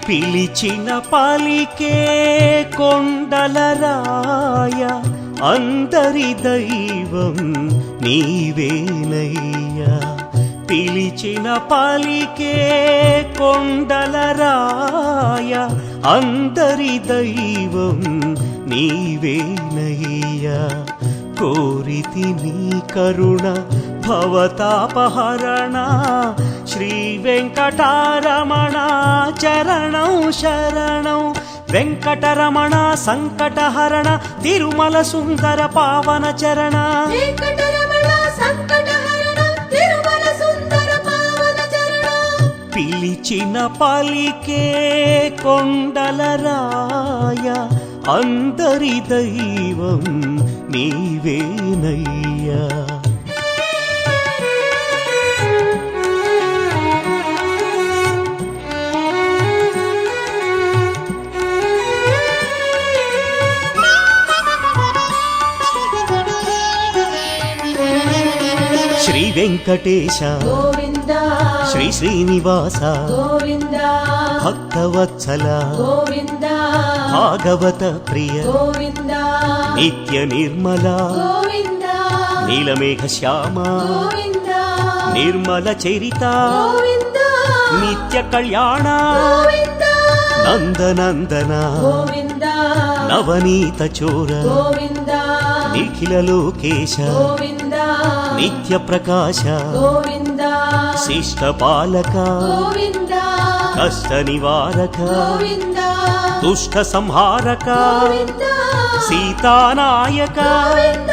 పిలిచిన పలికే కొండలరాయ అందరి దైవం నీవేనయ్యా. పిలిచిన పలికే కొండలరాయ అందరి దైవం నీవేనయ్యా. కోరితి నీ కరుణ భవతాపహరణ శ్రీ వెంకటరమణ చరణం శరణం. వెంకటరమణ సంకటహరణ తిరుమల సుందర పావన చరణ. పిలిచిన పలికే కొండలరాయ అందరి దైవం నీవేనయ్యా. శ్రీ వెంకటేశ గోవింద, శ్రీ శ్రీనివాస గోవింద, భక్తవత్సల గోవింద, భాగవత ప్రియ గోవింద, నిత్య నిర్మల గోవింద, నీలమేఘ శ్యామ గోవింద, నిర్మల చరిత గోవింద, నిత్య కళ్యాణ గోవింద, నందనందన గోవింద, నవనీత చోర గోవింద, నిఖిల లోకేశ గోవింద, నిత్య ప్రకాశ గోవింద, శిష్ట పాలక గోవింద, కష్ట నివారక గోవింద, దుష్ట సంహారక గోవింద, సీతానాయక గోవింద,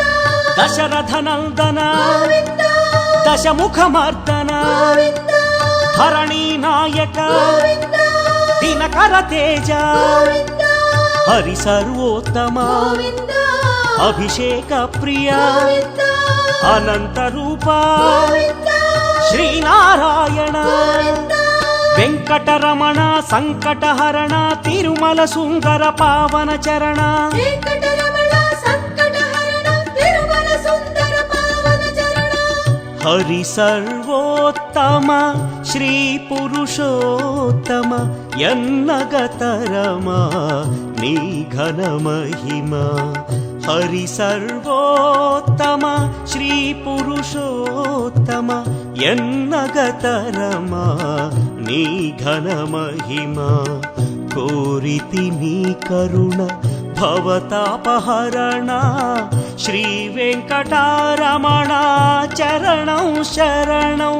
దశరథ నందన గోవింద, దశముఖమర్దన గోవింద, ధరణీ నాయక గోవింద, దినకర తేజ గోవింద, హరి సర్వోత్తమ గోవింద, అభిషేక ప్రియ గోవింద, అనంత రూప గోవింద, శ్రీనారాయణ గోవింద, వెంకటరమణ సంకటహరణ తిరుమల సుందర పావన చరణ. వెంకటరమణ సంకటహరణ తిరుమల సుందర పావన చరణ. హరి సర్వోత్తమ శ్రీ పురుషోత్తమ ఎన్నగతరమా నీ ఘన మహిమ. హరి సర్వోత్తమ శ్రీ పురుషోత్తమ ఎన్నగతరమా నీ ఘన మహిమ. కోరితి నీ కరుణ భవతాపహరణ శ్రీ వెంకటరమణ చరణం శరణం.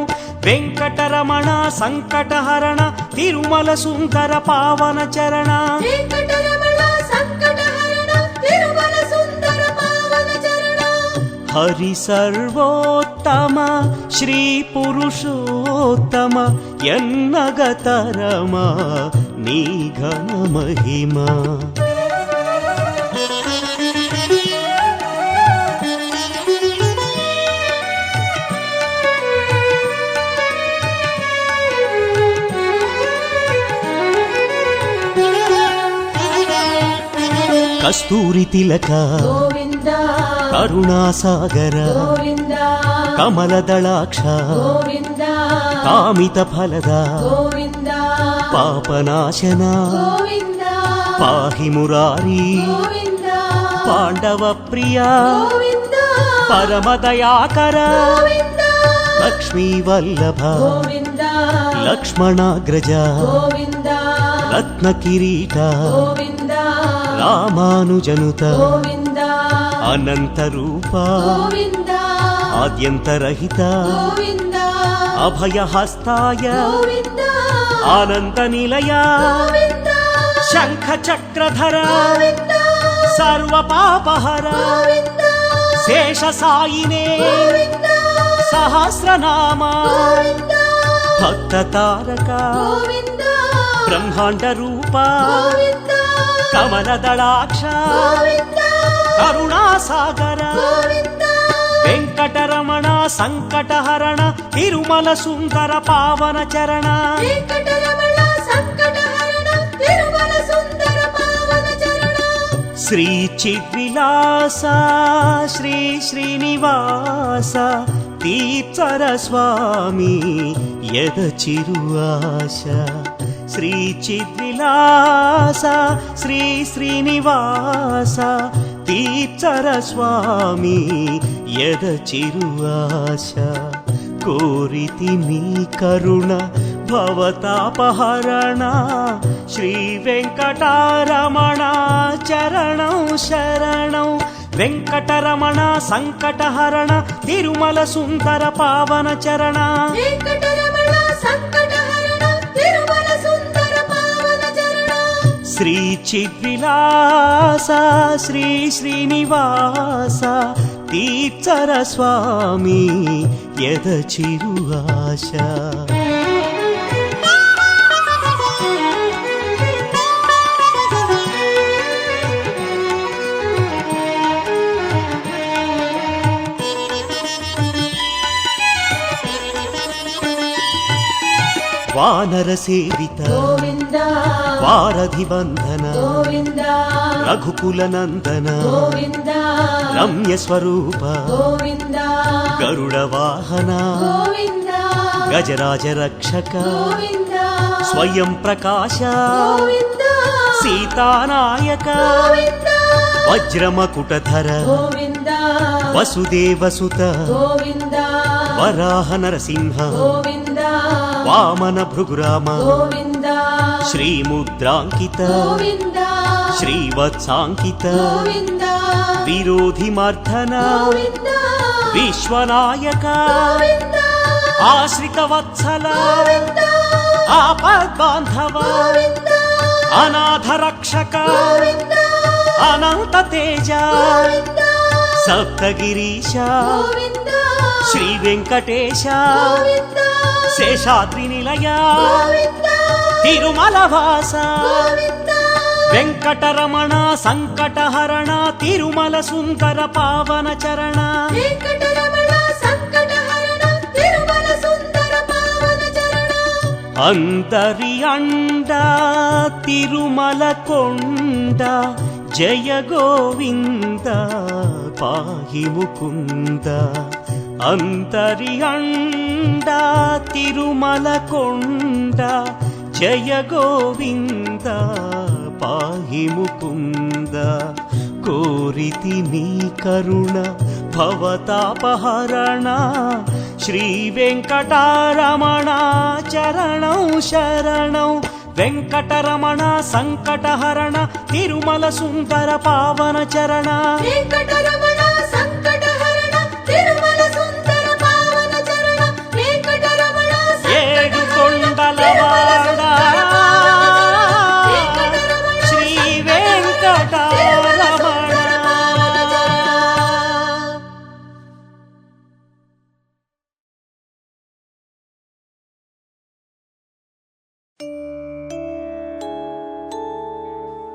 వెంకటరమణ సంకటహరణ తిరుమల సుందర పావన చరణ. వెంకటరమణ సంకటహరణ తిరుమల సుందర పావన చరణ. హరి సర్వోత్తమ శ్రీ పురుషోత్తమ ఎన్నగతరమా నీ ఘన మహిమ. కస్తూరి తిలక గోవింద, కరుణాసాగర గోవింద, కమలదళాక్ష గోవింద, కామిత ఫలద గోవింద, పాపనాశన గోవింద, పాహి మురారి గోవింద, పాండవ ప్రియ గోవింద, పరమదయాకర గోవింద, లక్ష్మీ వల్లభ గోవింద, లక్ష్మణాగ్రజ గోవింద, రత్న కిరీట గోవింద, రామానుజనుత గోవింద, అనంత రూప గోవింద, ఆద్యంతరహిత గోవింద, అభయహస్తాయ గోవింద, ఆనంద నిలయ గోవింద, శంఖ చక్రధర గోవింద, సర్వ పాపహర గోవింద, శేష సాయినే గోవింద, సహస్రనామ గోవింద, భక్త తారక గోవింద, బ్రహ్మాండ రూప గోవింద, కమలదళాక్ష గోవింద, కరుణాసాగర గోవింద, వెంకటరమణ సంకటహరణ తిరుమల సుందర పావన చరణ. వెంకటరమణ సంకటహరణ తిరుమల సుందర పావన చరణ. శ్రీ చిద్విలాస శ్రీ శ్రీనివాస దీప్సర స్వామి ఎద చిరు ఆశ. శ్రీ చిద్విలాస శ్రీ శ్రీనివాస తీర్చర స్వామి యద చిరుఆశ కోరితి నీ కరుణ భవతాపహరణ శ్రీ వెంకటరమణ చరణం శరణం వెంకటరమణ సంకటహరణ తిరుమల సుందర పావన చరణ వెంకటరమణ సంకటహరణ తిరుమల సుందర పావన చరణ శ్రీ చిద్విలాస శ్రీ శ్రీనివాస తీర్చర స్వామి యద చిరుఆశ వానర సేవిత గోవింద వారధి వందన గోవింద రఘుకుల నందన గోవింద రమ్య స్వరూప గోవింద గరుడ వాహన గోవింద గజరాజ రక్షక గోవింద స్వయం ప్రకాశ గోవింద సీతానాయక గోవింద వజ్రమకుటధర గోవింద వసుదేవసుత గోవింద వరాహ నరసింహ గోవింద వామన భృగురామ గోవింద శ్రీముద్రాంకిత గోవింద శ్రీవత్సాంకిత గోవింద విరోధి మర్ధన గోవింద విశ్వనాయక గోవింద ఆశ్రిత వత్సల గోవింద ఆపద్బాంధవ గోవింద అనాథ రక్షక గోవింద అనంత తేజ గోవింద సప్తగిరీశ గోవింద శ్రీ వెంకటేశ గోవింద శేషాద్రి నిలయ గోవింద తిరుమల వాస గోవింద వెంకటరమణ సంకటహరణ తిరుమల సుందర పావన చరణ వెంకటరమణ సంకటహరణ తిరుమల సుందర పావన చరణ అందరి అండ తిరుమల కొండ జయ గోవింద పాహి ముకుంద అంతరి అండ తిరుమల కొండ జయ గోవింద పాహి ముకుంద కోరితి నీ కరుణ భవతాపహరణ శ్రీ వెంకటరమణ చరణం శరణం వెంకటరమణ సంకటహరణ తిరుమల సుందర పావన చరణ వెంకటరమణ సంకటహరణ తిరుమల సుందర పావన చరణ వెంకటరమణ ఏడు కొండలవాడ శ్రీ వెంకటరమణ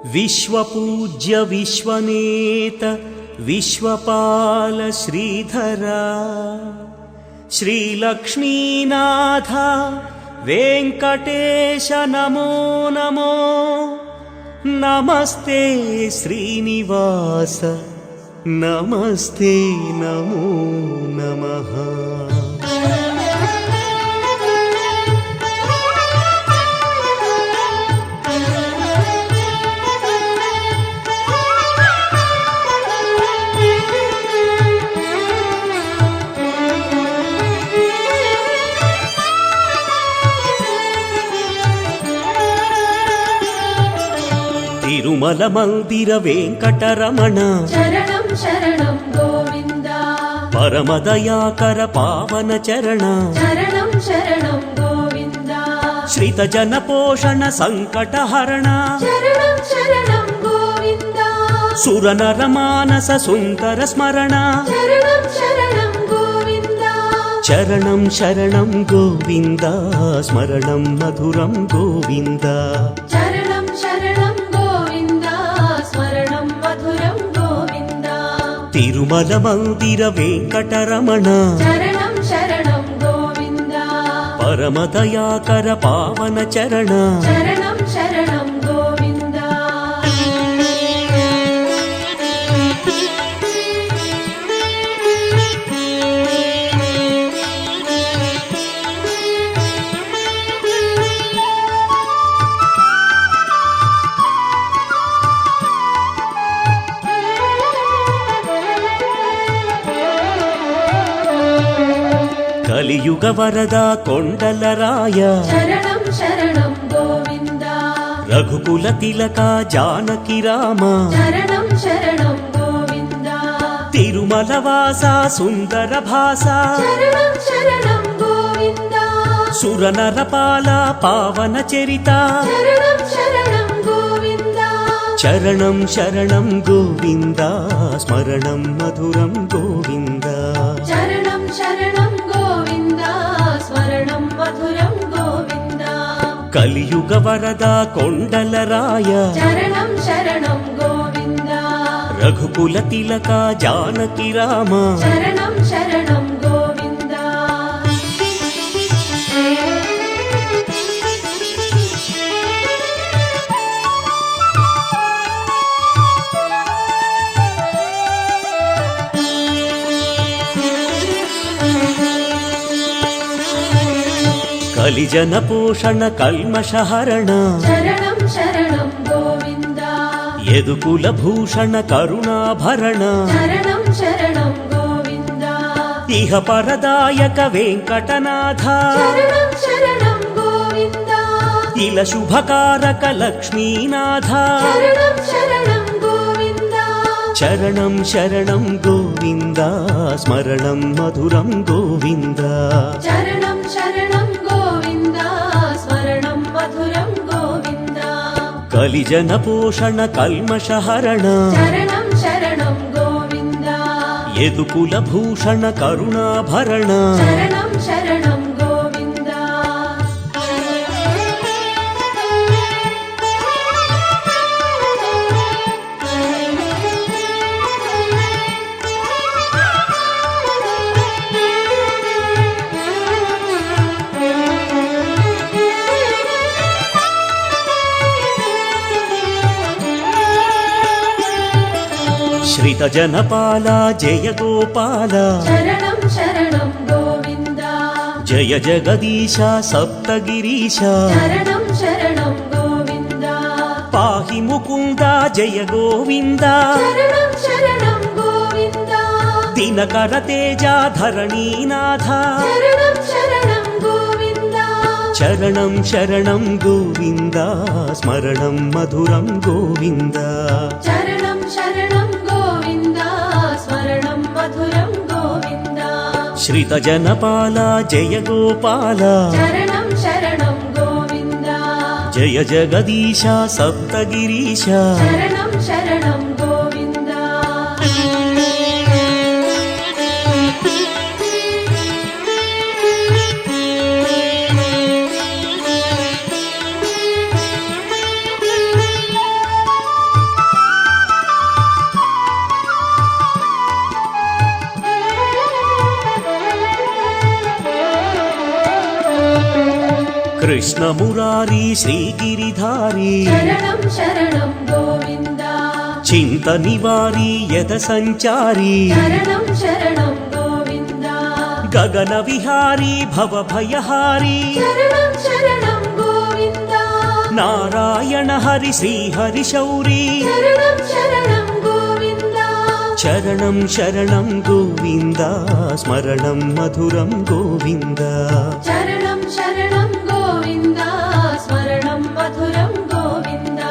విశ్వపూజ్య విశ్వనేత విశ్వపాల శ్రీధర శ్రీలక్ష్మీనాథ వెంకటేశ నమో నమో నమస్తే శ్రీనివాస నమస్తే నమో నమః తిరుమల మందిర వెంకటరమణ శరణం శరణం గోవింద పరమదయాకర పావన చరణ శరణం శరణం గోవింద శ్రిత జన పోషణ సంకటహరణ శరణం శరణం గోవింద సురనర మానస సుందర స్మరణ శరణం శరణం గోవింద చరణం శరణం గోవింద స్మరణం మధురం గోవింద శరణం శరణం గోవింద స్మరణం మధురం గోవింద తిరుమల మందిర వెంకటరమణ శరణం శరణం గోవింద పరమదయాకర పావన చరణ శరణం శరణం గోవింద కలియుగ వరద కొండలరాయ శరణం శరణం గోవింద రఘుకుల తిలక జానకి రామ శరణం శరణం గోవింద తిరుమల వాస సుందర భాస శరణం శరణం గోవింద సురనరపాల పావన చరిత శరణం శరణం గోవింద చరణం శరణం గోవింద స్మరణం మధురం గోవింద శరణం శరణం గోవింద స్మరణం మధురం గోవింద కలియుగ వరద కొండలరాయ శరణం శరణం గోవింద రఘుకుల తిలక జానకి రామ శరణం శరణం గోవింద కలిజన పోషణ కల్మషహరణ శరణం శరణం గోవింద యదుకుల భూషణ కరుణాభరణ శరణం శరణం గోవింద ఇహ పరదాయక వెంకటనాథ శరణం శరణం గోవింద ఇల శుభకారక లక్ష్మీనాథ శరణం శరణం గోవింద చరణం శరణం గోవింద స్మరణం మధురం గోవింద శరణం శరణం గోవింద స్మరణం మధురం గోవింద కలిజన పోషణ కల్మషహరణ శరణం శరణం గోవింద యదుకుల భూషణ కరుణాభరణ శరణం శరణం గోవింద శ్రిత జనపాల జయ గోపాల శరణం శరణం గోవింద జయ జగదీశ సప్తగిరీశ శరణం శరణం గోవింద పాహి ముకుంద జయ గోవింద శరణం శరణం గోవింద దినకర తేజ ధరణీనాథ శరణం శరణం గోవింద చరణం శరణం గోవింద స్మరణం మధురం గోవింద శరణం శరణం గోవింద స్మరణం మధురం గోవింద శ్రిత జనపాల జయ గోపాల శరణం శరణం గోవింద జయ జగదీశ సప్తగిరీశ శరణం శరణం గోవింద కృష్ణ మురారి శ్రీగిరిధారి శరణం శరణం గోవింద చింత నివారి యద సంచారి శరణం శరణం గోవింద గగన విహారి భవ భయహారి శరణం శరణం గోవింద నారాయణ హరి శ్రీ హరి శౌరి శరణం శరణం గోవింద చరణం శరణం గోవింద స్మరణం మధురం గోవింద శరణం శరణం గోవింద స్మరణం మధురం గోవింద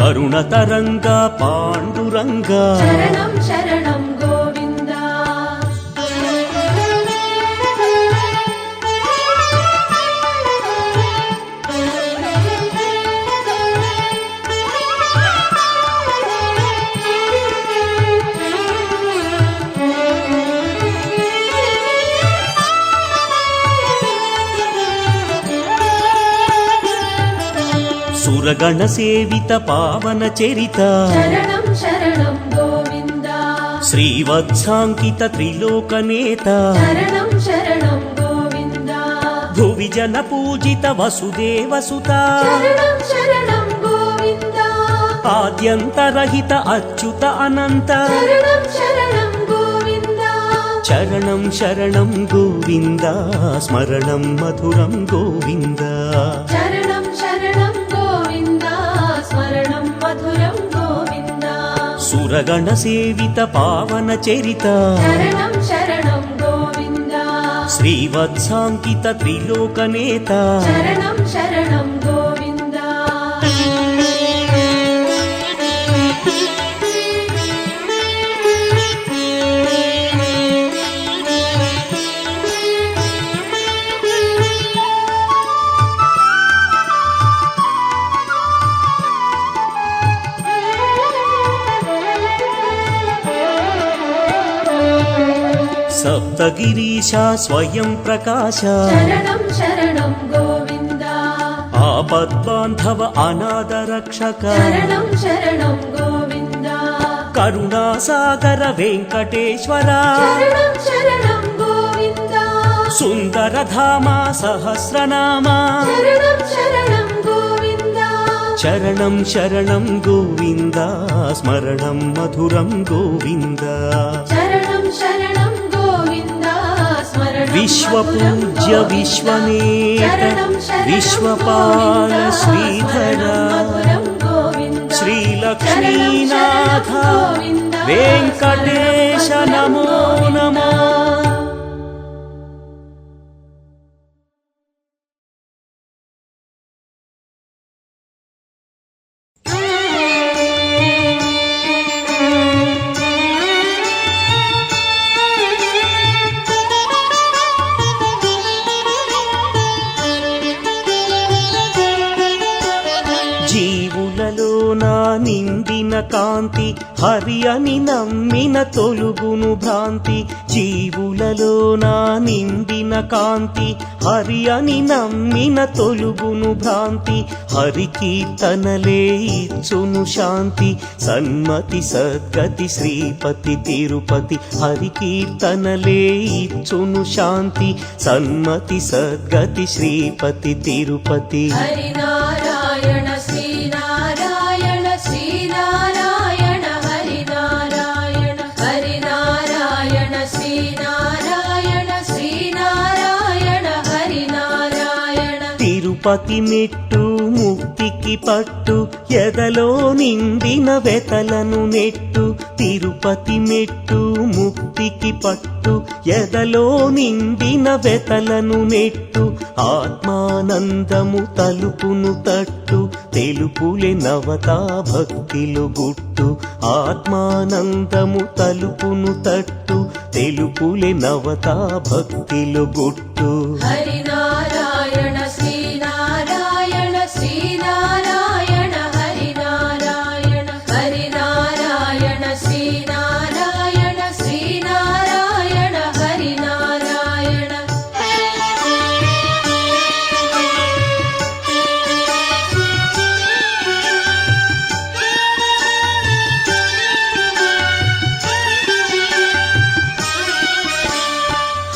కరుణతరంగా పాండురంగా శరణం శరణం గోవింద సురగణ సేవిత పావన చరిత శరణం శరణం గోవింద శ్రీవత్సాంకిత త్రిలోకనేత శరణం శరణం గోవింద భువి జన పూజిత వసుదేవసుత శరణం శరణం గోవింద ఆద్యంతరహిత అచ్యుత అనంత శరణం శరణం గోవింద చరణం శరణం గోవింద స్మరణం మధురం గోవింద శరణం శరణం గోవింద స్మరణం మధురం గోవింద సురగణ సేవిత పావన చరిత శరణం శరణం గోవింద శ్రీవత్సాంకిత త్రిలోకనేత శరణం శరణం గోవింద సప్తగిరీశ స్వయం ప్రకాశ శరణం శరణం గోవింద ఆపద్బాంధవ అనాథ రక్షక శరణం శరణం గోవింద కరుణాసాగర వెంకటేశ్వర శరణం శరణం గోవింద సుందరధామ సహస్రనామ శరణం శరణం గోవింద చరణం శరణం గోవింద స్మరణం మధురం గోవింద శరణం శరణం గోవింద స్మరణం విశ్వపూజ్య మధురం విశ్వనేత శరణం శరణం విశ్వపాల గోవింద, శ్రీధర మధురం గోవింద శ్రీలక్ష్మీనాథ గోవింద, వెంకటేశ నమో నమో జీవులలో నా నిండిన కాంతి హరి అని నమ్మిన తొలుగును భ్రాంతి జీవులలో నా నిండిన కాంతి హరి అని నమ్మిన తొలుగును భ్రాంతి హరి కీర్తనలే ఇచ్చును శాంతి సన్మతి సద్గతి శ్రీపతి తిరుపతి హరి కీర్తనలే ఇచ్చును శాంతి సన్మతి సద్గతి శ్రీపతి తిరుపతి హరినారాయణ శ్రీనారాయణ శ్రీనారాయణ హరినారాయణ హరినారాయణ శ్రీనారాయణ శ్రీనారాయణ హరినారాయణ తిరుపతి మెట్టు ముక్తికి పట్టు ఎదలో నిండిన వెతలను నెట్టు తిరుపతి మెట్టు ముక్తికి పట్టు ఎదలో నిండిన వెతలను నెట్టు ఆత్మానందము తలుపును తట్టు తెలుపులే నవతా భక్తిలు గుట్టు ఆత్మానందము తలుపును తట్టు తెలుపులే నవతా భక్తిలు గుట్టు హరినారాయణ శ్రీనారాయణ శ్రీనారాయణ హరినారాయణ హరినారాయణ శ్రీనారాయణ శ్రీనారాయణ హరినారాయణ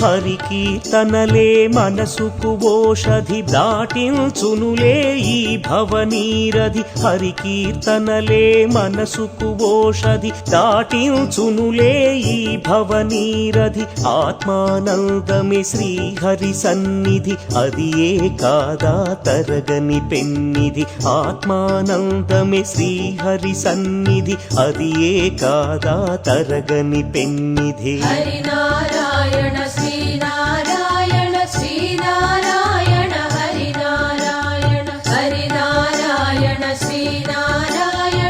హరి కీర్తనలే మనసుకు ఓషధి దాటించునులే ఈ భవనీరధి హరి కీర్తనలే మనసుకు ఓషధి దాటించునులే ఈ భవనీరధి ఆత్మానందమే శ్రీహరి సన్నిధి అది ఏ కాదా తరగని పెన్నిధి ఆత్మానందమే శ్రీహరి సన్నిధి అది ఏ కాదా తరగని పెన్నిధి హరినారాయణ శ్రీనారాయణ శ్రీనారాయణ హరినారాయణ హరినారాయణ శ్రీనారాయణ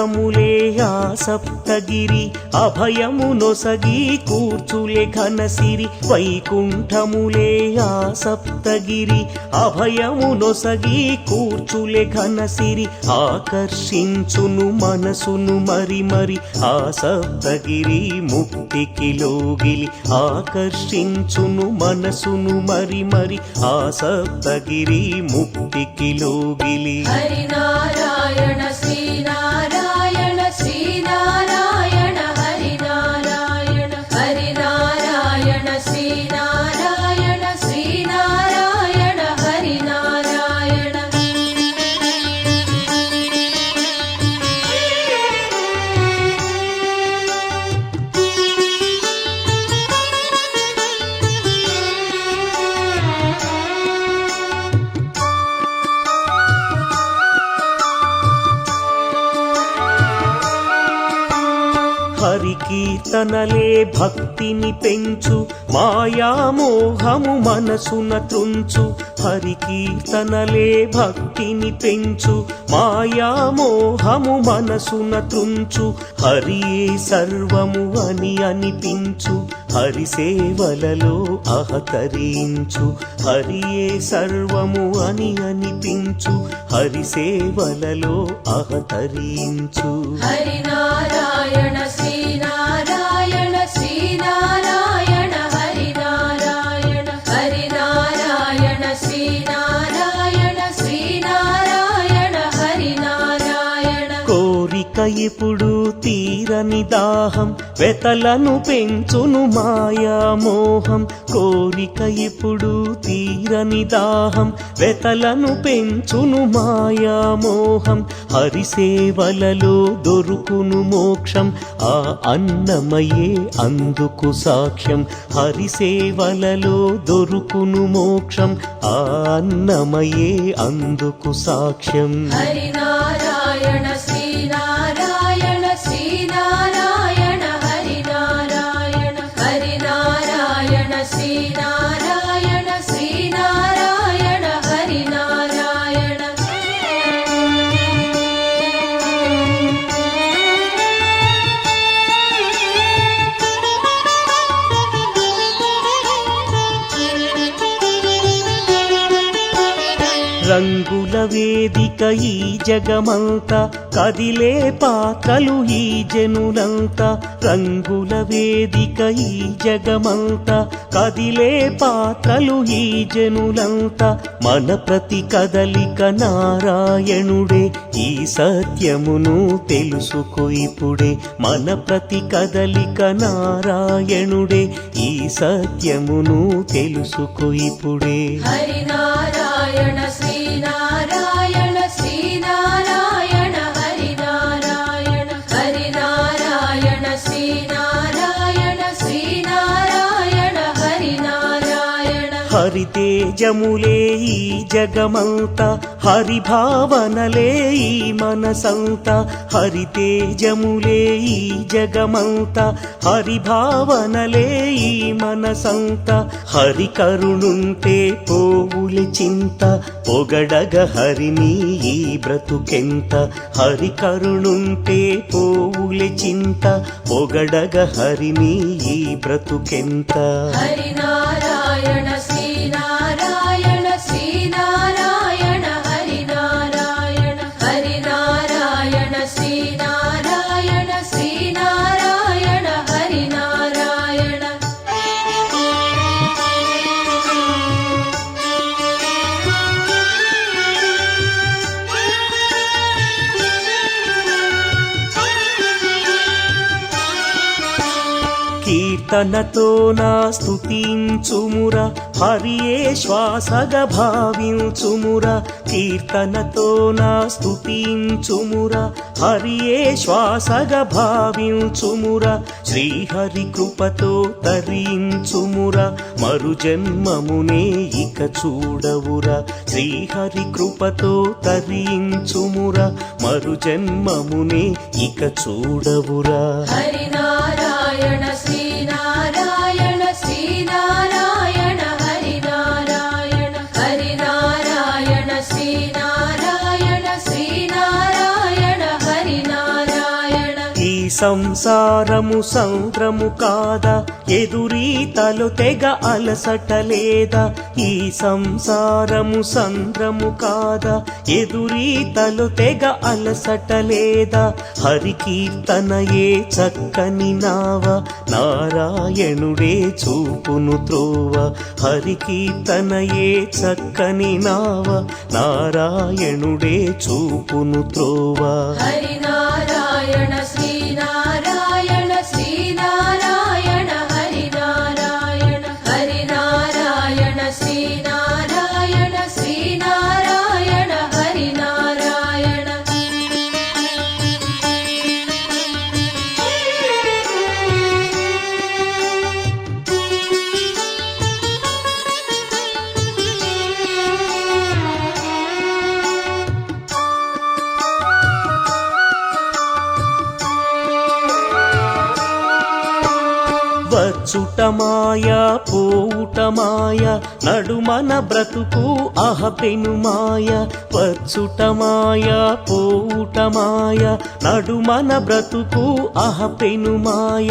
వైకుంఠములే ఆ సప్తగిరి అభయము నొసగి కూర్చులే ఘనసిరి వైకుంఠములే ఆ సప్తగిరి అభయము నొసగి కూర్చులే ఘనసిరి ఆకర్షించును మనసును మరి మరి ఆ సప్తగిరి ముక్తికి లోగిలి ఆకర్షించును మనసును మరి మరి ఆ సప్తగిరి ముక్తికి లోగిలి హరినారాయణ శ్రీనారాయణ శ్రీనారాయణ హరినారాయణ హరినారాయణ శ్రీనారాయణ శ్రీనారాయణ హరినారాయణ హరి కీర్తనలే భక్తిని పెంచు మాయామోహము మనసున త్రుంచు హరి కీర్తనలే భక్తిని పెంచు మాయామోహము మనసున త్రుంచు హరియే సర్వము అని అనిపించు హరి సేవలలో అహతరించు హరియే సర్వము అని అనిపించు హరి సేవలలో అహతరించు హరినారాయణ శ్రీనారాయణ శ్రీనారాయణ హరినారాయణ హరినారాయణ శ్రీనారాయణ శ్రీనారాయణ హరినారాయణ కోరిక ఇప్పుడు తీరని దాహం వెతలను పెంచును మాయామోహం కోరిక ఇప్పుడు తీరని దాహం వెతలను పెంచును మాయామోహం హరి సేవలలో దొరుకును మోక్షం ఆ అన్నమయే అందుకు సాక్ష్యం హరి సేవలలో దొరుకును మోక్షం ఆ అన్నమయే అందుకు సాక్ష్యం హరినారాయణ శ్రీనారాయణ శ్రీనారాయణ హరినారాయణ హరినారాయణ శ్రీనారాయణ శ్రీనారాయణ హరినారాయణ రంగుల వేదిక ఈ జగమంతా కదిలే పాత్రలు ఈ జనులంతా రంగుల వేదిక ఈ జగమంతా కదిలే పాత్రలు ఈ జనులంతా మన ప్రతి కదలిక నారాయణుడే ఈ సత్యమును తెలుసుకో ఇప్పుడే మన ప్రతి కదలిక నారాయణుడే ఈ సత్యమును తెలుసుకో ఇప్పుడే హరినారాయణ శ్రీనారాయణ శ్రీనారాయణ హరినారాయణ హరినారాయణ శ్రీనారాయణ శ్రీనారాయణ హరినారాయణ హరి తేజములే ఈ జగమంతా హరి భావనలే ఈ మనసంతా హరి తేజములే ఈ జగమంతా హరి భావనలే ఈ మనసంతా హరి కరుణుంటే పోవులి చింత పొగడగ హరిని ఈ బ్రతుకెంత హరి కరుణుంటే పోవులి చింత పొగడగ హరిని ఈ బ్రతుకెంత హరినారాయణ శ్రీనారాయణ శ్రీనారాయణ హరినారాయణ హరినారాయణ శ్రీనారాయణ శ్రీనారాయణ హరినారాయణ కీర్తనతో నా స్తుతించుమురా హరియే శ్వాసగా భావించుమురా కీర్తనతో నా స్తుతించుమురా హరియే శ్వాసగా భావించుమురా శ్రీహరి కృపతో తరించుమురా మరు జన్మమునే ఇక చూడవురా శ్రీహరి కృపతో తరించుమురా మరు జన్మమునే ఇక చూడవురా హరినారాయణ శ్రీనారాయణ శ్రీనారాయణ హరినారాయణ హరినారాయణ శ్రీనారాయణ శ్రీనారాయణ హరినారాయణ సంసారము సంద్రము కాదా, ఎదురీతలు తెగ అలసటలేదా. ఈ సంసారము సంద్రము కాదా, ఎదురీతలు తెగ అలసటలేదా. హరి కీర్తనయే చక్కని నావ, నారాయణుడే చూపును త్రోవ. హరి కీర్తనయే చక్కని నావ, నారాయణుడే చూపును త్రోవ. హరి నారాయణ శ్రీ నారాయణ శ్రీ నారాయణ హరి నారాయణ. హరి నారాయణ శ్రీ నారాయణ శ్రీ నారాయణ హరి నారాయణ. వచ్చుటమాయ పోవుటమాయ, నడుమన బ్రతుకు అహపెనుమాయ. వచ్చుటమాయ పోవుటమాయ, నడుమన బ్రతుకు అహపెనుమాయ.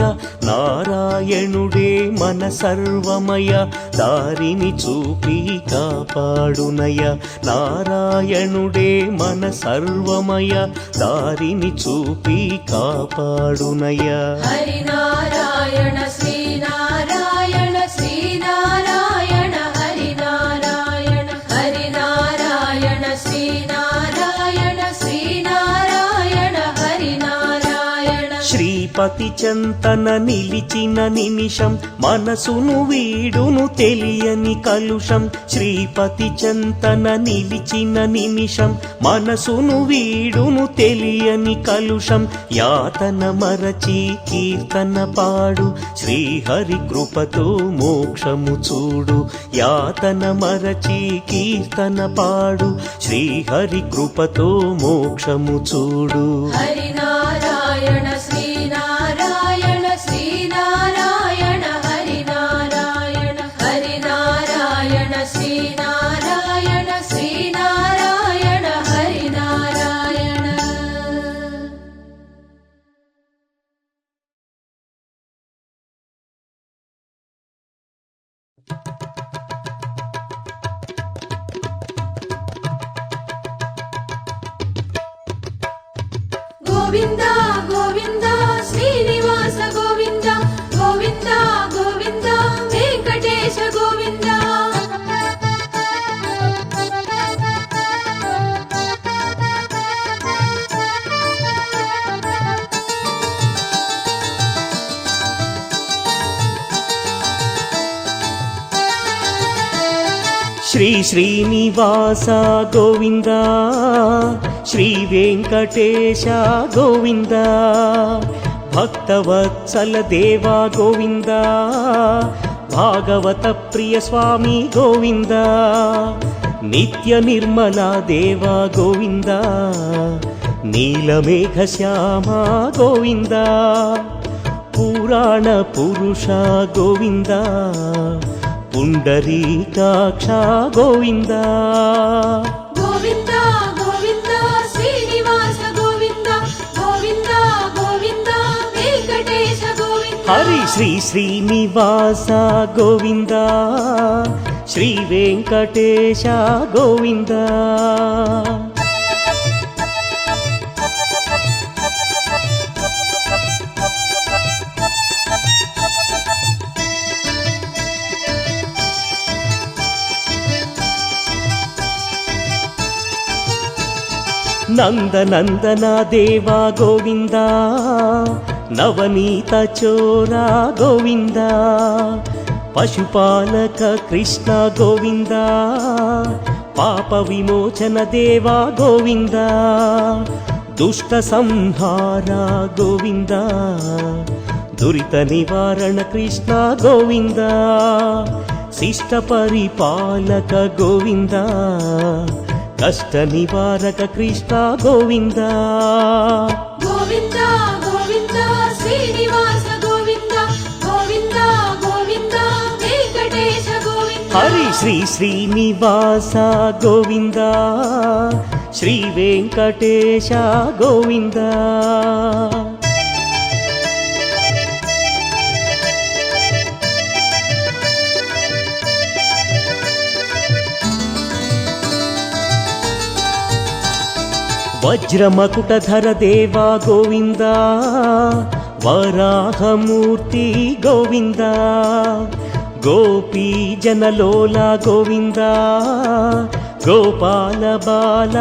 నారాయణుడే మన సర్వమయ, దారిని చూపి కాపాడునయ. నారాయణుడే మన సర్వమయ, దారిని చూపి కాపాడునయ. హరి నారాయణ శ్రీ నారాయణ శ్రీ నారాయణ హరి నారాయణ. హరి నారాయణ శ్రీ నారాయణ శ్రీ నారాయణ హరి నారాయణ. శ్రీపతి చెంతన నిలిచిన నిమిషం, మనసును వీడును తెలియని కలుషం. శ్రీపతి చెంతన నిలిచిన నిమిషం, మనసును వీడును తెలియని కలుషం. యాతన మరచి కీర్తన పాడు, శ్రీహరి కృపతో మోక్షము చూడు. యాతన మరచి కీర్తన పాడు, శ్రీహరి కృపతో మోక్షము చూడు. హరి నారాయణ శ్రీ నారాయణ శ్రీ నారాయణ హరి నారాయణ. హరి నారాయణ శ్రీ నారాయణ శ్రీ నారాయణ హరి నారాయణ. గోవింద గోవింద శ్రీనివాస గోవింద. గోవింద గోవింద వెంకటేశ గోవింద. శ్రీ శ్రీనివాస గోవింద, శ్రీ వెంకటేశ గోవింద. భక్తవత్సల దేవా గోవింద, భాగవత ప్రియ స్వామి గోవింద. నిత్య నిర్మల దేవా గోవింద, నీలమేఘ శ్యామ గోవింద. పురాణ పురుష గోవింద, పుండరీకాక్ష గోవింద. గోవింద గోవింద శ్రీనివాస గోవింద. గోవింద గోవింద వెంకటేశ గోవింద. హరి శ్రీ శ్రీనివాస గోవింద, శ్రీ వెంకటేశ గోవింద. నందనందన దేవా గోవింద, నవనీత చోరా గోవింద. పశుపాలక కృష్ణ గోవింద, పాప విమోచన దేవా గోవింద. దుష్ట సంహార గోవింద, దురిత నివారణ కృష్ణ గోవింద. శిష్ట పరిపాలక గోవింద, కష్ట నివారక కృష్ణ గోవింద. గోవింద గోవింద శ్రీనివాస గోవింద. గోవింద గోవింద వెంకటేశ గోవింద. హరి శ్రీ శ్రీనివాస గోవింద, శ్రీ వెంకటేశ గోవింద. వజ్రమకుటధర దేవా గోవింద వరాహమూర్తి గోవింద గోపీ జనలోల గోవింద గోపాల బాల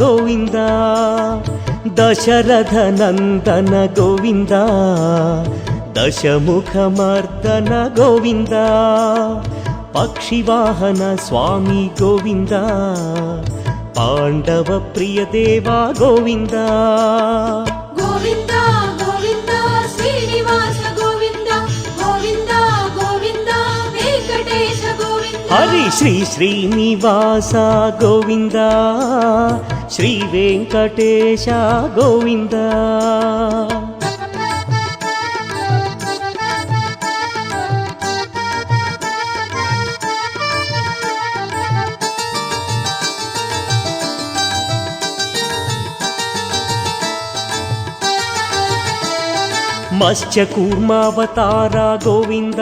గోవింద దశరథ నందన గోవింద దశముఖమర్దన గోవింద పక్షివాహన స్వామి గోవింద పాండవ ప్రియ దేవా గోవింద గోవింద గోవింద శ్రీనివాస గోవింద గోవింద గోవింద వెంకటేశ గోవింద హరి శ్రీ శ్రీనివాస గోవింద శ్రీ వెంకటేశ గోవింద మత్స్యకూర్మావతార గోవింద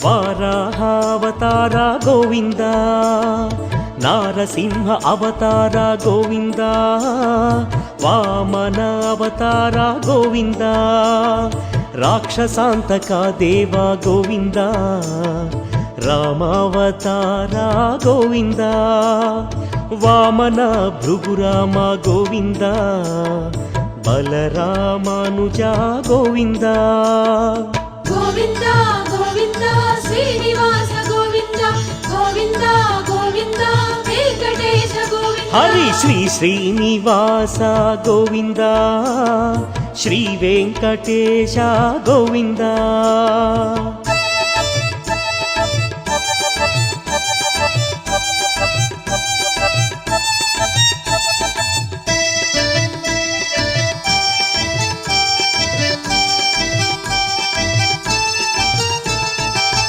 వారాహావతార గోవింద నారసింహ అవతార గోవింద వామన అవతార గోవింద రాక్షసాంతక దేవ గోవింద రామావతార గోవింద వామన భృగురామ గోవింద బలరామానుజ గోవింద గోవింద గోవింద శ్రీనివాస గోవింద గోవింద గోవింద వెంకటేశ గోవింద హరి శ్రీ శ్రీనివాస గోవింద శ్రీ వెంకటేశ గోవింద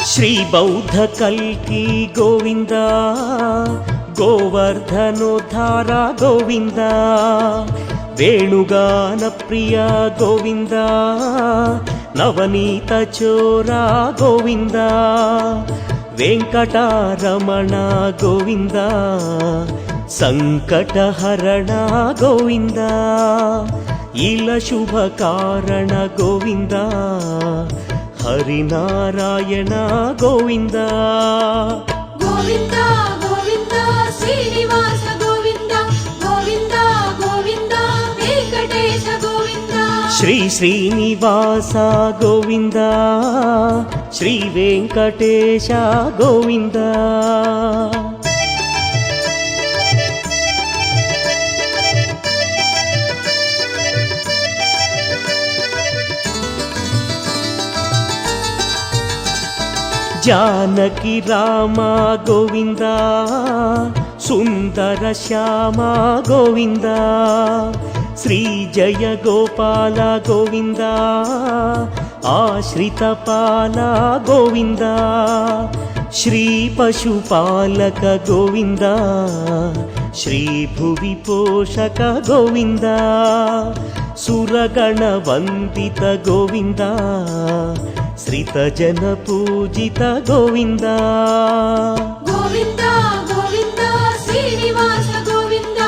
శ్రీ బౌద్ధ కల్కి గోవింద గోవర్ధనోద్ధార గోవింద వేణుగాన ప్రియ గోవింద నవనీత చోర గోవింద వెంకటరమణ గోవింద సంకటహరణ గోవింద ఇల శుభ కారణ గోవింద హరినారాయణ గోవింద గోవింద గోవింద శ్రీనివాస గోవింద గోవింద గోవింద వెంకటేశ గోవింద శ్రీ శ్రీనివాస గోవింద శ్రీ వెంకటేశ గోవింద జానకి రామ గోవింద సుందర శ్యామ గోవింద శ్రీ జయ గోపాల గోవింద ఆశ్రిత పాల గోవింద శ్రీ పశుపాలక గోవింద శ్రీ భువి పోషక గోవింద సురగణ వందిత గోవింద శ్రీత జన పూజిత గోవింద గోవింద గోవింద శ్రీనివాస గోవింద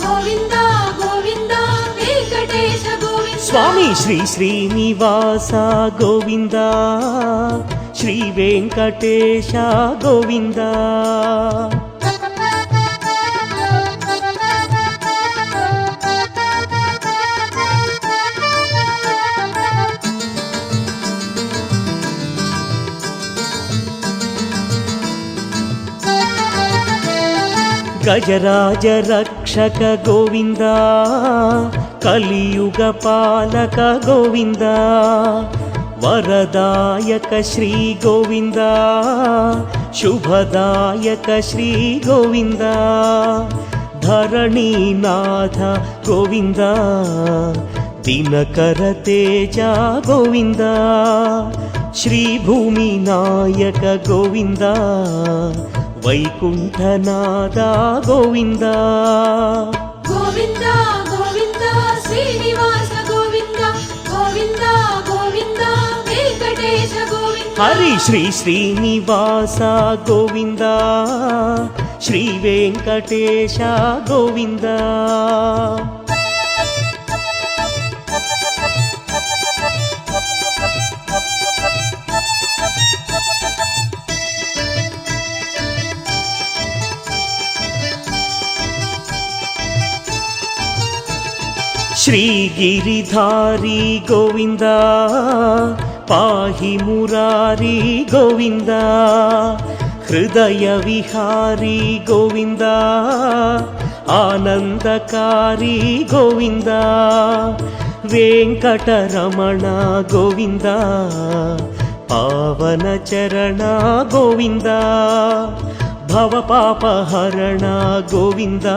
గోవింద గోవింద వెంకటేశ గోవింద స్వామి శ్రీ శ్రీనివాస గోవింద శ్రీ వెంకటేశ గోవింద గజరాజ రక్షక గోవింద కలియుగ పాలక గోవింద వరదాయక శ్రీ గోవింద శుభదాయక శ్రీ గోవింద ధరణీనాథ గోవింద దినకర తేజ గోవింద శ్రీ భూమి నాయక గోవింద వైకుంఠనాథ గోవింద గోవింద గోవింద శ్రీనివాస గోవింద గోవింద గోవింద వెంకటేశ గోవింద హరి శ్రీ శ్రీనివాస గోవింద శ్రీ వెంకటేశ గోవింద. శ్రీగిరిధారి గోవింద పాహి మురారి గోవింద. హృదయ విహారీ గోవింద ఆనందకారి గోవింద. వెంకటరమణ గోవింద పావన చరణ గోవింద. భవపాపహరణ గోవింద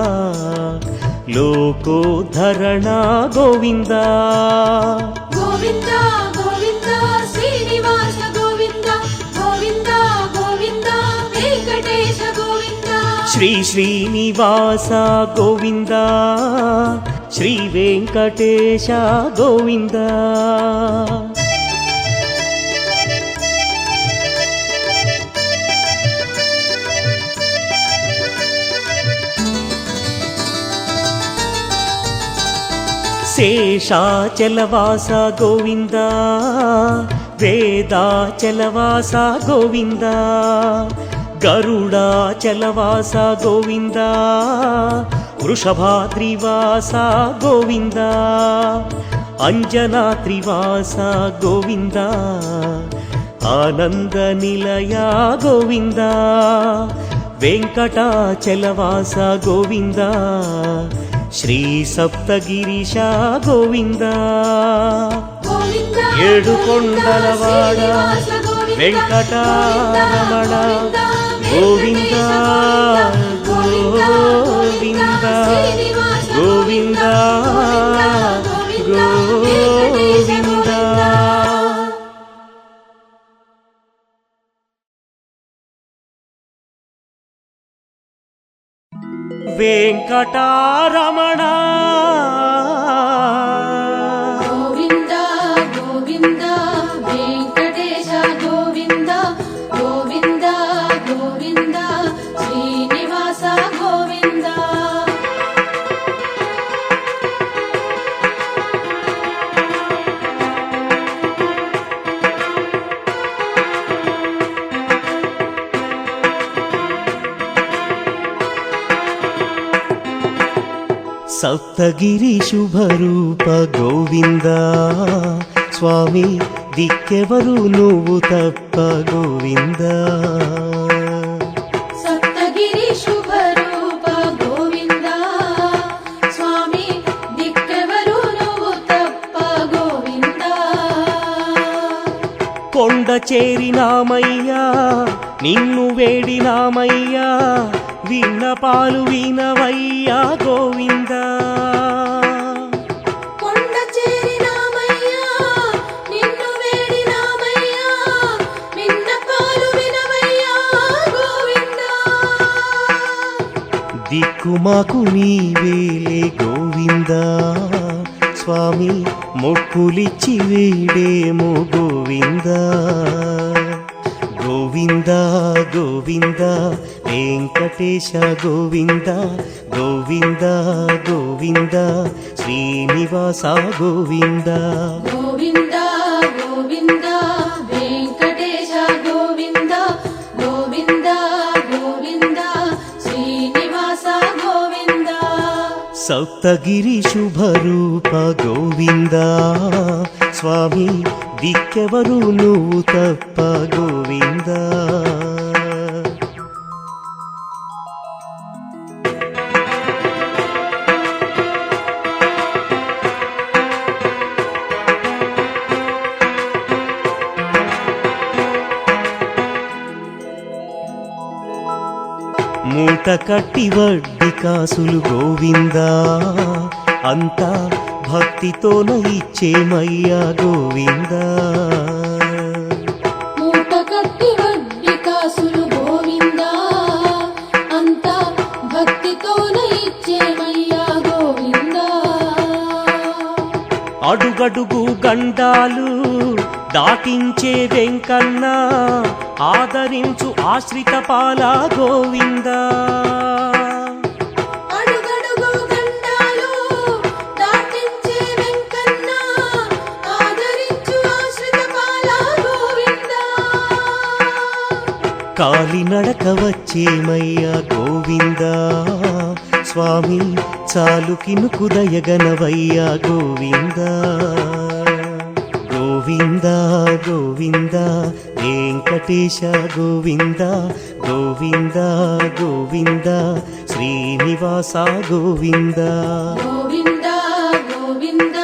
లోకోద్ధరణ గోవింద. గోవింద గోవింద శ్రీనివాస గోవింద. గోవింద గోవింద వెంకటేశ గోవింద. శ్రీ శ్రీనివాస గోవింద శ్రీ వెంకటేశ గోవింద. శేషాచలవాస గోవింద వేదాచలవాస గోవింద. గరుడాచలవాస గోవింద వృషభాద్రివాస గోవింద. అంజనాద్రివాస గోవింద ఆనంద నిలయ గోవింద. వెంకటాచలవాస గోవింద శ్రీ సప్తగిరీశ గోవింద. ఏడు కొండలవాడ వెంకటరమణ గోవింద గోవింద గోవింద గోవింద. వెంకటరమణ గోవింద గోవింద వెంకటేశ గోవింద. గోవింద గోవింద శ్రీనివాస గోవింద. సప్తగిరి శుభరూప గోవింద. స్వామి దిక్కెవరు నువ్వు తప్ప గోవింద. సప్తగిరి శుభరూప గోవింద. స్వామి దిక్కెవరు నువ్వు తప్ప గోవింద. కొండ చేరినామయ్యా నిన్ను వేడినామయ్యా విన్నపాలు వినవయ్యా గోవింద. కొండ చేరినామయ్యా నిన్ను వేడినామయ్యా విన్నపాలు వినవయ్యా గోవింద. దిక్కుమాకు నీవేలే గోవింద. స్వామి మొక్కులిచ్చి వేడేమో గోవింద. గోవింద గోవింద వెంకటేశ గోవింద. గోవింద గోవింద శ్రీనివాస గోవింద. గోవింద గోవింద వెంకటేశ గోవింద. గోవింద గోవింద శ్రీనివాస గోవింద. సప్తగిరి శుభరూప గోవింద. స్వామి దిక్కెవరు నువ్వు తప్ప గోవింద. మూట కట్టి వడ్డీ కాసులు గోవింద. అంతా భక్తితోన ఇచ్చేమయ్యా గోవింద. మూట కట్టి వడ్డీ కాసులు గోవింద. అంతా భక్తితోన ఇచ్చేమయ్యా గోవింద. అడుగడుగు గండాలు దాటించే వెంకన్న ఆదరించు ఆశ్రిత పాల గోవింద. అడుగడుగు గండాలు దాటించే వెంకన్న ఆదరించు ఆశ్రిత పాల గోవింద. కాలినడక వచ్చేమయ్యా గోవింద స్వామి చాలు కినుకు దయగనవయ్యా గోవింద. గోవింద గోవింద వెంకటేశ గోవింద గోవింద గోవింద శ్రీనివాస గోవింద. గోవింద గోవింద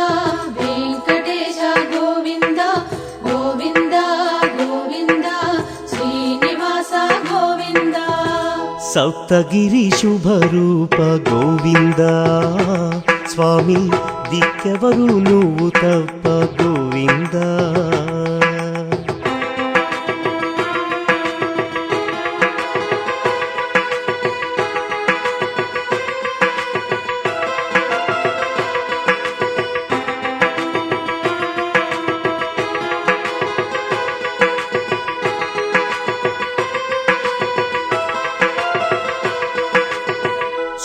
వెంకటేశ గోవింద గోవింద గోవింద శ్రీనివాస గోవింద. సప్తగిరి శుభరూప గోవింద స్వామి దిక్కెవరు నువ్వు తప్ప గోవింద.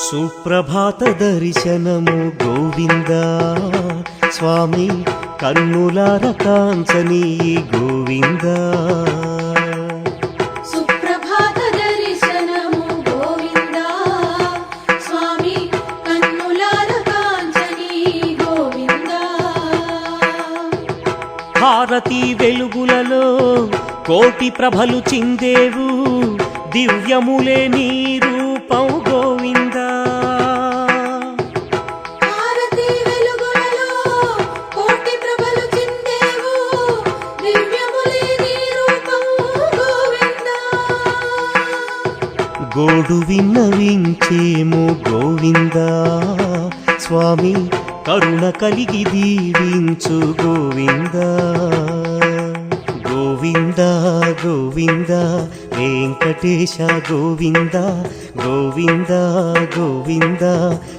సుప్రభాత దర్శనము గోవింద స్వామి కన్నులార కాంచని గోవింద. సుప్రభాత దర్శనము గోవింద స్వామి కన్నులార కాంచని గోవింద. హారతి వెలుగులలో కోటి ప్రభలు చిందేవు దివ్యములే నీ రూపం గోవింద. హారతి వెలుగులలో కోటి ప్రభలు చిందేవు దివ్యములే నీ రూపం గోవింద. గోడు విన్నవించేము గోవింద స్వామి కరుణ కలిగి దీవించు గోవింద. గోవింద గోవింద వెంకటేశ గోవింద గోవింద గోవింద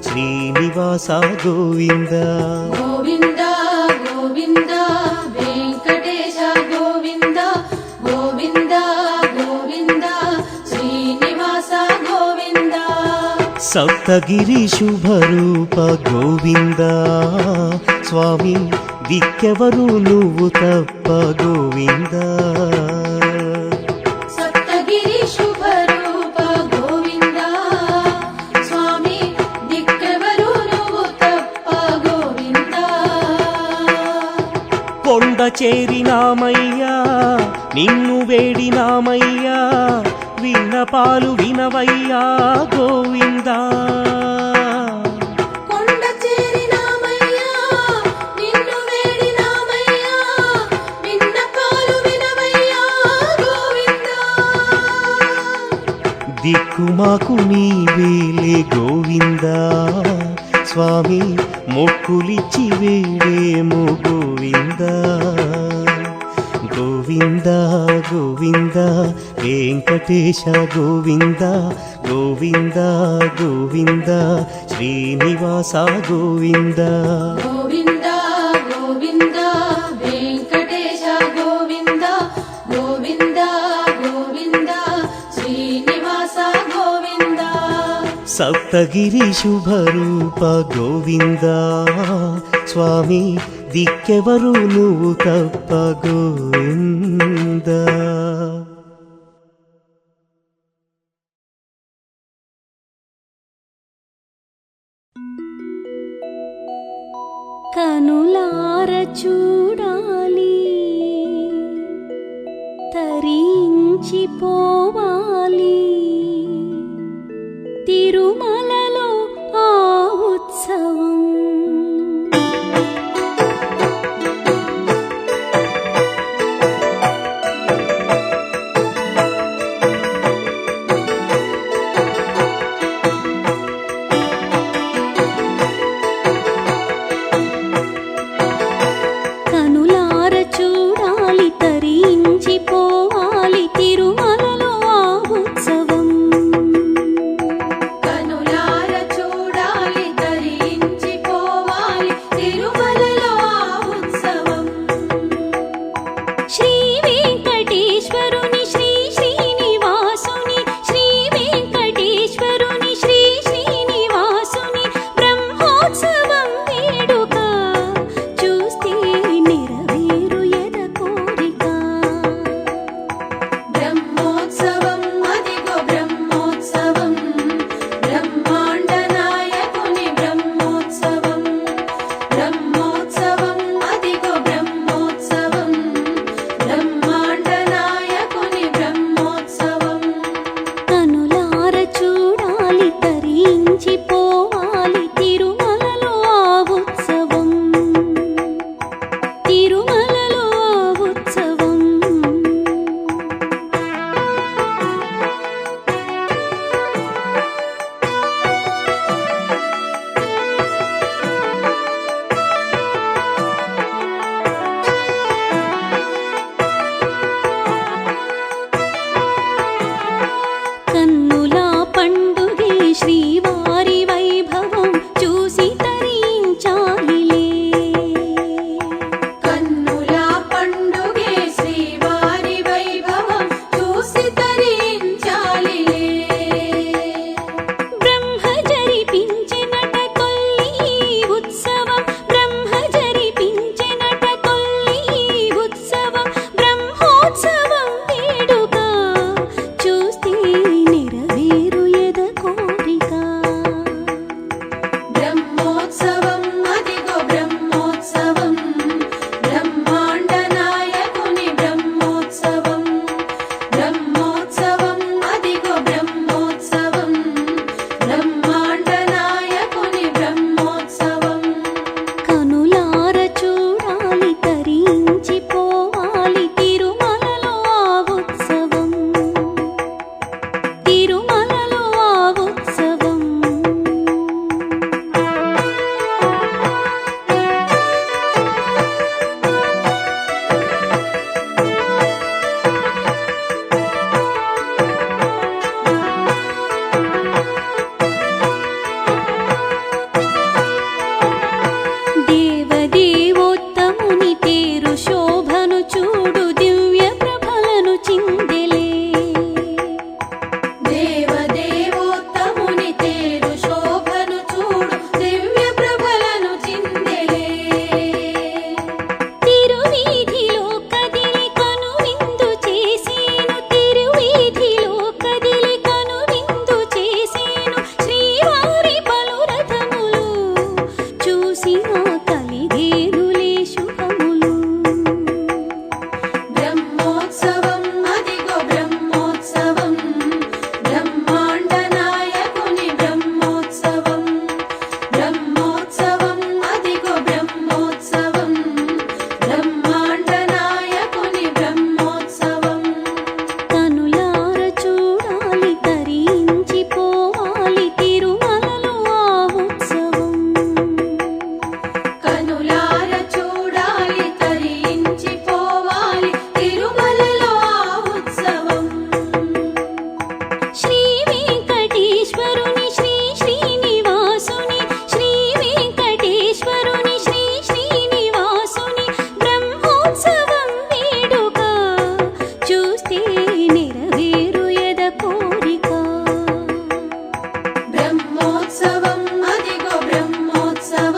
శ్రీనివాస గోవింద. గోవింద గోవింద వెంకటేశ గోవింద గోవింద గోవింద శ్రీనివాస గోవింద. సప్తగిరి శుభరూప గోవింద స్వామి దిక్కెవరు నువ్వు తప్ప గోవింద. సప్తగిరి శుభరూప గోవింద స్వామి దిక్కెవరు నువ్వు తప్ప గోవింద. కొండ చేరినామయ్యా నిన్ను వేడినామయ్యా విన్నపాలు వినవయ్యా గోవింద. కొండ చేరినామయ్యా నిన్ను వేడినామయ్యా విన్నపాలు వినవయ్యా గోవింద. దిక్కు మాకు నీవేలే గోవింద స్వామి మొక్కులిచ్చి వేడేమో గోవింద. గోవింద గోవింద వెంకటేశ గోవింద గోవింద గోవింద శ్రీనివాస గోవింద. గోవింద గోవింద వెంకటేశ గోవింద గోవింద గోవింద శ్రీనివాస గోవింద. సప్తగిరి శుభరూప గోవింద స్వామి దిక్కెవరు నువ్వు తప్ప గోవింద. కనులార చూడాలి తరించిపోవాలి తిరుమలలో ఆ ఉత్సవం. కనులార చూడాలి తరించిపోవాలి తిరుమలలో ఆ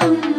ఉత్సవం